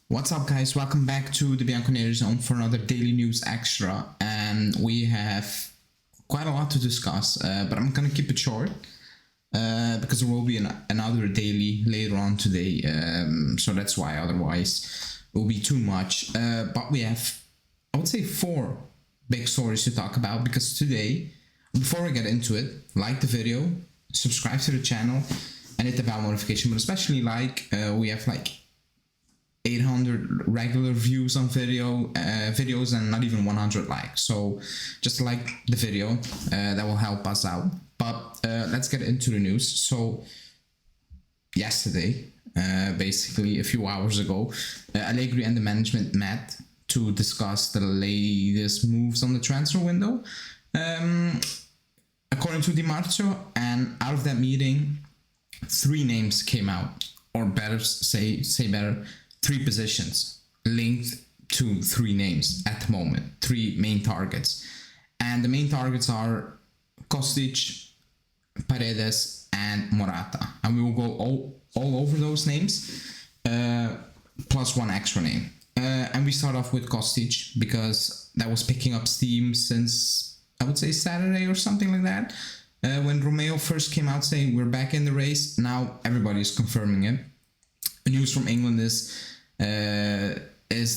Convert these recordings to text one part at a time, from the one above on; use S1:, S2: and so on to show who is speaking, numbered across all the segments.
S1: What's up, guys? Welcome back to the Bianconeri Zone for another daily news extra, and we have quite a lot to discuss, but I'm gonna keep it short because there will be another daily later on today, so that's why. Otherwise, it will be too much. But we have, I would say, 4 big stories to talk about because today, before we get into it, like the video, subscribe to the channel, and hit the bell notification. But especially we have 800 regular views on videos and not even 100 likes, so just like the video, that will help us out. But let's get into the news. So yesterday, basically a few hours ago, Allegri and the management met to discuss the latest moves on the transfer window, according to Di Marzio, and out of that meeting 3 names came out, or better say 3 positions linked to 3 names at the moment, 3 main targets. And the main targets are Kostic, Paredes, and Morata. And we will go all over those names, plus 1 extra name. And we start off with Kostic because that was picking up steam since, I would say, Saturday or something like that. When Romeo first came out saying we're back in the race, now everybody's confirming it. The news from England is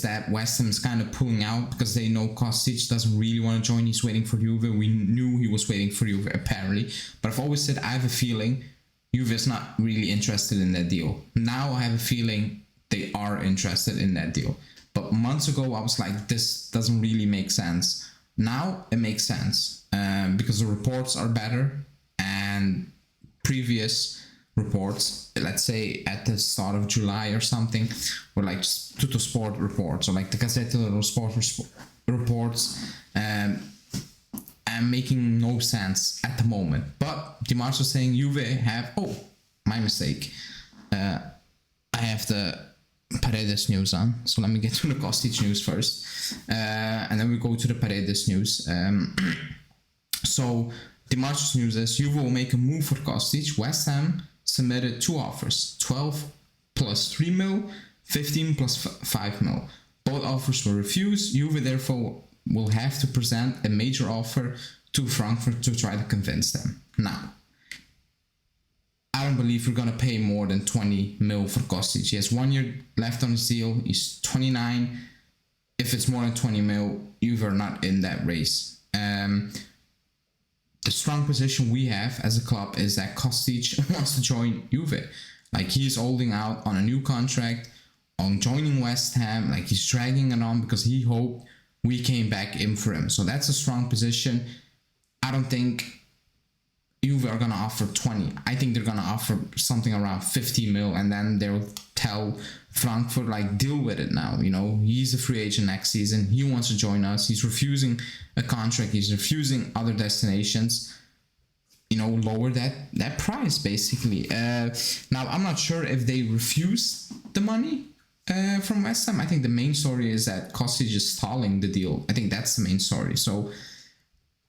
S1: that West Ham is kind of pulling out because they know Kostic doesn't really want to join. He's waiting for Juve. We knew he was waiting for Juve, apparently. But I've always said I have a feeling Juve is not really interested in that deal. Now I have a feeling they are interested in that deal. But months ago I was like, this doesn't really make sense. Now it makes sense because the reports are better, and previous reports, let's say at the start of July or something, were like Tutto Sport reports or like the Gazzetta dello Sport reports, and making no sense at the moment. But Di Marzio saying Juve have, my mistake, I have the Paredes news on, so let me get to the Kostic news first, and then we go to the Paredes news. So Di Marzio's news is Juve will make a move for Kostic. West Ham submitted 2 offers, 12 plus 3 mil, 15 plus 5 mil. Both offers were refused. Juve therefore will have to present a major offer to Frankfurt to try to convince them. Now, I don't believe we're going to pay more than 20 mil for Kostic. He has 1 year left on his deal. He's 29. If it's more than 20 mil, Juve are not in that race. The strong position we have as a club is that Kostic wants to join Juve. Like, he's holding out on a new contract, on joining West Ham. Like, he's dragging it on because he hoped we came back in for him. So that's a strong position. I don't think Juve are going to offer 20. I think they're going to offer something around 50 mil, and then they'll tell Frankfurt, like, deal with it now. You know, he's a free agent next season. He wants to join us. He's refusing a contract. He's refusing other destinations. You know, lower that price, basically. Now, I'm not sure if they refuse the money from West Ham. I think the main story is that Kostic is stalling the deal. I think that's the main story. So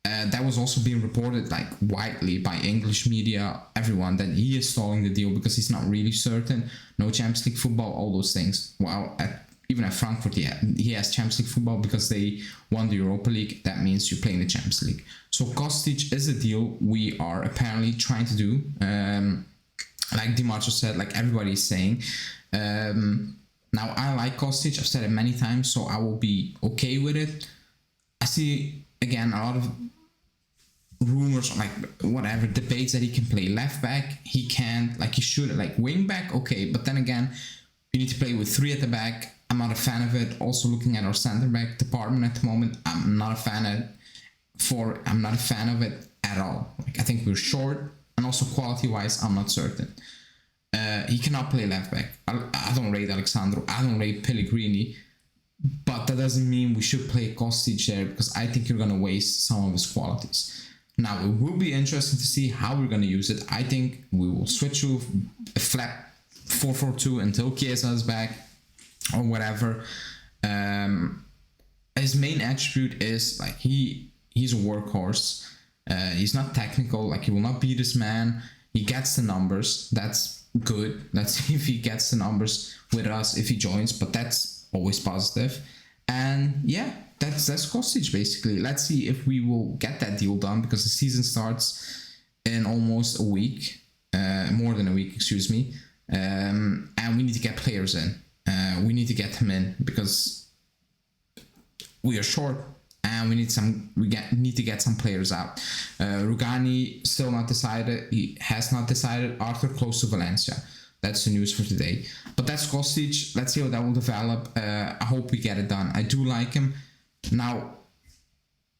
S1: that was also being reported like widely by English media, everyone, that he is stalling the deal because he's not really certain. No Champions League football, all those things. Well, even at Frankfurt, he has Champions League football because they won the Europa League. That means you play in the Champions League. So Kostic is a deal we are apparently trying to do. Like Di Marzio said, like everybody's saying. Now, I like Kostic. I've said it many times, so I will be okay with it. I see, again, a lot of rumors, like whatever, debates that he can play left back. He can't, like he should, like wing back, okay. But then again, you need to play with 3 at the back. I'm not a fan of it. Also, looking at our center back department at the moment, I'm not a fan of it at all. Like, I think we're short, and also quality-wise, I'm not certain. He cannot play left back. I don't rate Alexandro. I don't rate Pellegrini. But that doesn't mean we should play Kostic there, because I think you're going to waste some of his qualities. Now, it will be interesting to see how we're going to use it. I think we will switch to a flat 4-4-2 until Chiesa is back, or whatever. His main attribute is, like, he's a workhorse. He's not technical. Like, he will not beat his man. He gets the numbers. That's good. Let's see if he gets the numbers with us if he joins, but that's always positive. And yeah, that's Kostic basically. Let's see if we will get that deal done, because the season starts in almost a week, more than a week, excuse me. And we need to get players in. We need to get them in because we are short, and we need to get some players out. Rugani still not decided. He has not decided. Arthur close to Valencia. That's the news for today. But that's Kostic. Let's see how that will develop. I hope we get it done. I do like him. Now,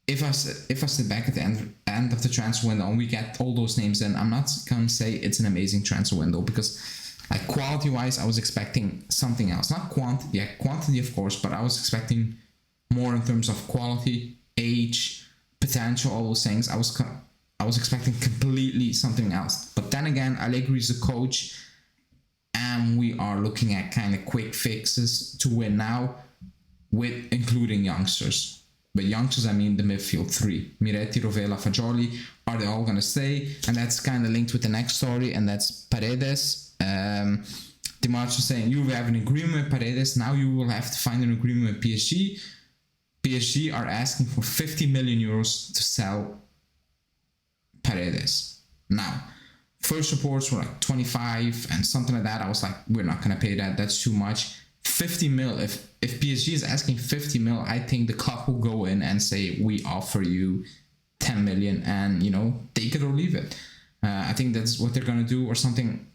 S1: if I sit back at the end of the transfer window and we get all those names in, I'm not going to say it's an amazing transfer window, because like quality-wise, I was expecting something else. Not quantity of course, but I was expecting more in terms of quality, age, potential, all those things. I was expecting completely something else. But then again, Allegri is the coach, and we are looking at kind of quick fixes to win now, with including youngsters. But youngsters, I mean the midfield three. Miretti, Rovella, Fagioli. Are they all going to stay? And that's kind of linked with the next story, and that's Paredes. Dimarco saying, you have an agreement with Paredes. Now you will have to find an agreement with PSG. PSG are asking for 50 million euros to sell Paredes. Now, first reports were like 25 and something like that. I was like, we're not going to pay that. That's too much. 50 mil. If PSG is asking 50 mil, I think the club will go in and say, we offer you 10 million and, take it or leave it. I think that's what they're going to do, or something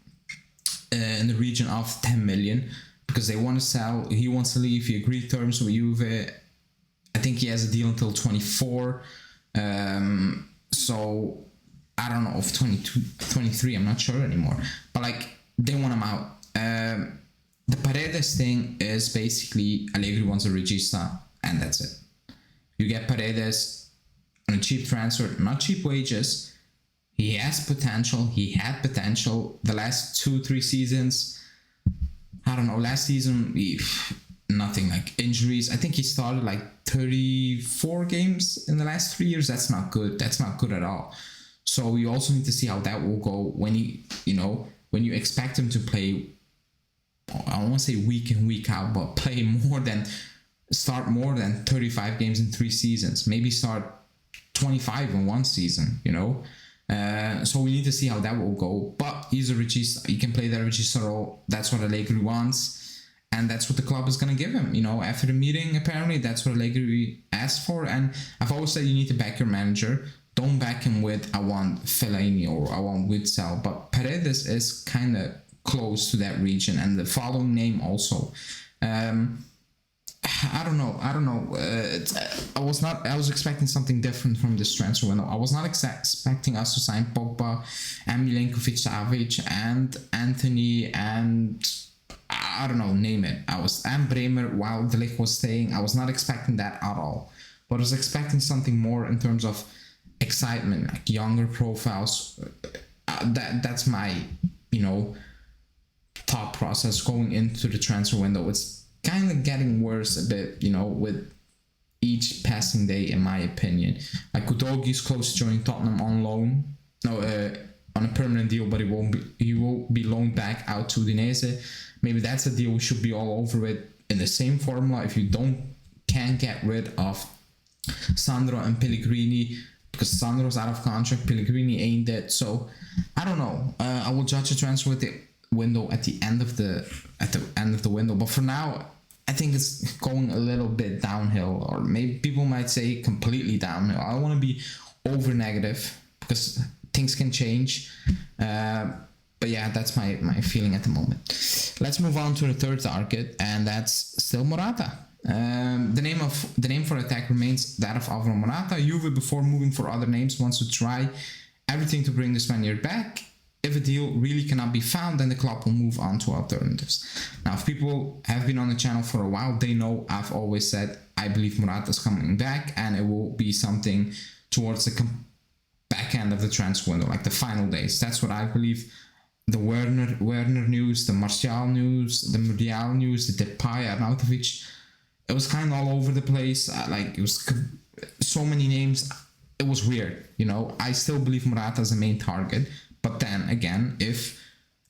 S1: in the region of 10 million, because they want to sell. He wants to leave. He agreed terms with Juve. I think he has a deal until 24. So I don't know if 22, 23, I'm not sure anymore. But like, they want him out. The Paredes thing is basically Allegri wants a regista, and that's it. You get Paredes on a cheap transfer, not cheap wages. He has potential. He had potential. The last 2-3 seasons, I don't know. Last season, nothing, like injuries. I think he started like 34 games in the last 3 years. That's not good. That's not good at all. So you also need to see how that will go when when you expect him to play. I don't want to say week in, week out, but start more than 35 games in 3 seasons. Maybe start 25 in 1 season, So we need to see how that will go. But he's a regista. He can play that regista role. That's what Allegri wants. And that's what the club is going to give him. After the meeting, apparently, that's what Allegri asked for. And I've always said you need to back your manager. Don't back him with, I want Fellaini or I want Witsel. But Paredes is kind of close to that region, and the following name also. I don't know. I was expecting something different from this transfer window. I was not expecting us to sign Pogba and Milenkovic-Savic and Anthony and I don't know, name it. And Bremer while De Ligt was staying. I was not expecting that at all. But I was expecting something more in terms of excitement, like younger profiles. That's my, thought process going into the transfer window. It's kind of getting worse a bit, with each passing day, in my opinion. Like Udogi's close to joining Tottenham on loan. On a permanent deal, but he will be loaned back out to Udinese. Maybe that's a deal we should be all over with in the same formula. If you can't get rid of Sandro and Pellegrini, because Sandro's out of contract, Pellegrini ain't dead. So I don't know. I will judge a transfer with the window at the end of the window. But for now, I think it's going a little bit downhill, or maybe people might say completely downhill. I don't want to be over negative because things can change. But yeah, that's my feeling at the moment. Let's move on to the third target, and that's still Morata. The name for attack remains that of Alvaro Morata. Juve, before moving for other names, wants to try everything to bring the Spaniard back. If a deal really cannot be found, then the club will move on to alternatives. Now, if people have been on the channel for a while, they know I've always said I believe Morata is coming back, and it will be something towards the back end of the transfer window, like the final days. That's what I believe. The Werner news, the Martial news, the Muriel news, the Depay, Arnautovic, it was kind of all over the place. It was so many names. It was weird, I still believe Morata is the main target. But then again, if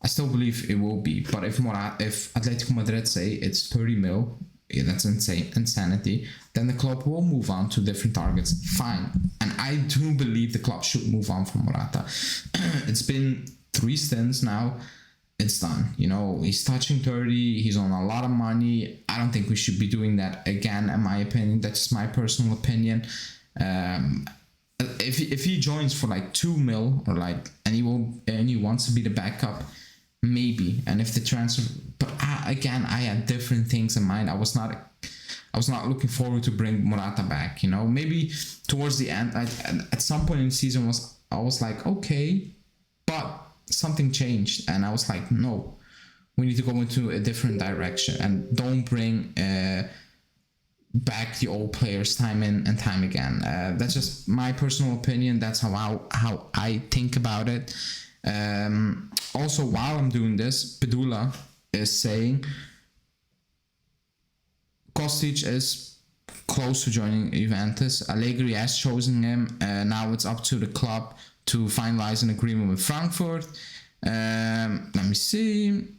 S1: I still believe it will be. But if Atletico Madrid say it's 30 mil, yeah, that's insanity, then the club will move on to different targets. Fine. And I do believe the club should move on from Morata. It's been 3 stints now. It's done. You know, he's touching 30. He's on a lot of money. I don't think we should be doing that again, in my opinion. That's my personal opinion. If he joins for like 2 mil or like, and he wants to be the backup, maybe. And if the transfer, but I had different things in mind. I was not looking forward to bring Morata back. You know, maybe towards the end, at some point in the season I was like, okay, but something changed, and I was like, no, we need to go into a different direction and don't bring back the old players time in and time again. That's just my personal opinion. That's how I think about it. Also, while I'm doing this, Pedula is saying Kostic is close to joining Juventus. Allegri has chosen him. Now it's up to the club to finalize an agreement with Frankfurt. Let me see.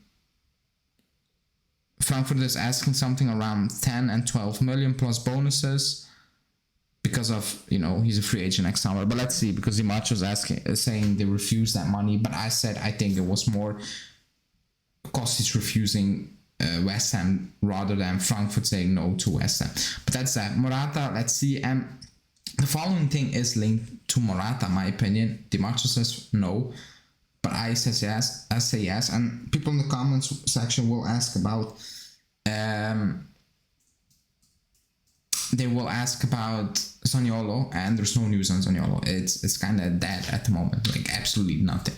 S1: Frankfurt is asking something around 10 and 12 million plus bonuses because of, you know, he's a free agent next summer. But let's see, because Di Marcio's saying they refused that money. But I said I think it was more Kostic refusing West Ham rather than Frankfurt saying no to West Ham. But that's that. Morata, let's see. The following thing is linked to Morata, in my opinion. Di Marcio says no, but I say yes, and people in the comments section will ask about. They will ask about Zaniolo, and there's no news on Zaniolo. It's kind of dead at the moment, like absolutely nothing.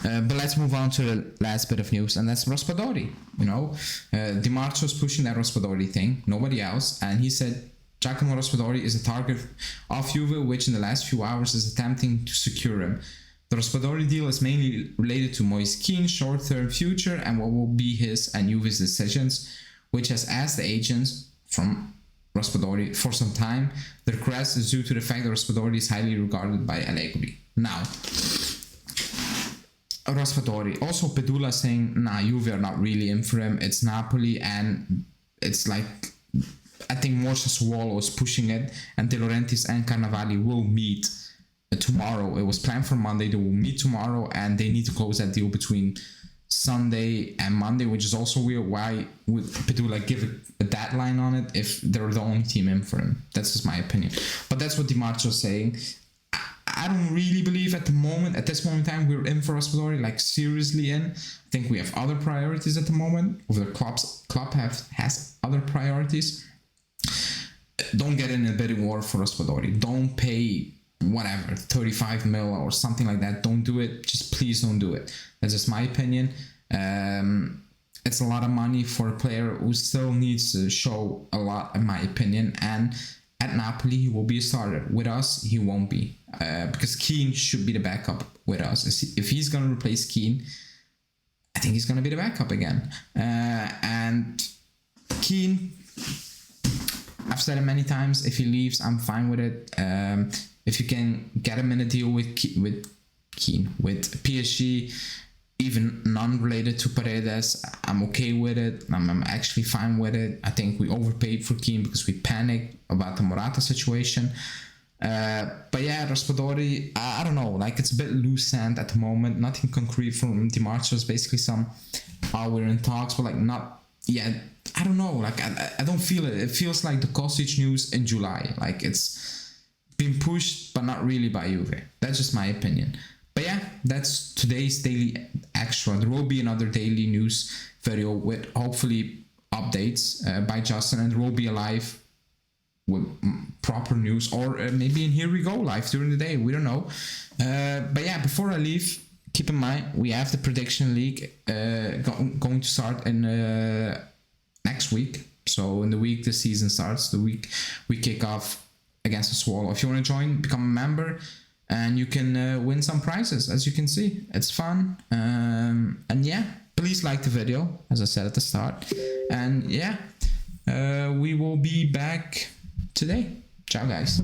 S1: But let's move on to the last bit of news, and that's Raspadori. You know, Di Marcio's pushing that Raspadori thing, nobody else, and he said Giacomo Raspadori is a target of Juve, which in the last few hours is attempting to secure him. The Raspadori deal is mainly related to Moise Kean's short-term future and what will be his and Juve's decisions, which has asked the agents from Raspadori for some time. The request is due to the fact that Raspadori is highly regarded by Allegri. Now, Raspadori, also Pedula saying, nah, Juve are not really in for him. It's Napoli, and it's like, I think more Sassuolo is pushing it, and De Laurentiis and Carnevali will meet tomorrow. It was planned for Monday. They will meet tomorrow, and they need to close that deal between Sunday and Monday, which is also weird. Why would Pedula give a deadline on it if they're the only team in for him? That's just my opinion. But that's what Di Marcio is saying. I don't really believe at this moment in time, we're in for Raspadori, like seriously in. I think we have other priorities at the moment. Or the club has other priorities. Don't get in a bidding war for Raspadori. Don't pay whatever 35 mil or something like that. Don't do it. Just please don't do it. That's just my opinion. It's a lot of money for a player who still needs to show a lot, in my opinion. And at Napoli, he will be a starter. With us, he won't be. Because Keane should be the backup with us. If he's going to replace Keane, I think he's going to be the backup again. And Keane, I've said it many times, if he leaves, I'm fine with it. If you can get him in a deal with PSG, even non-related to Paredes, I'm okay with it. I'm actually fine with it. I think we overpaid for Keane because we panicked about the Morata situation. But yeah, Raspadori, I don't know, like it's a bit loose sand at the moment. Nothing concrete from Di Marcio. It's basically we're in talks, but like not yet. I don't know, like I don't feel it. It feels like the Kostic news in July. Like it's been pushed, but not really by Juve. That's just my opinion. But yeah, that's today's daily extra. There will be another daily news video with hopefully updates by Justin, and there will be a live with proper news, or maybe in Here We Go live during the day. We don't know. But yeah, before I leave, keep in mind we have the prediction league going to start in next week. So in the week the season starts, the week we kick off against the Swallow. If you want to join, become a member, and you can win some prizes. As you can see, it's fun. And yeah, please like the video, as I said at the start. And yeah, we will be back today. Ciao, guys.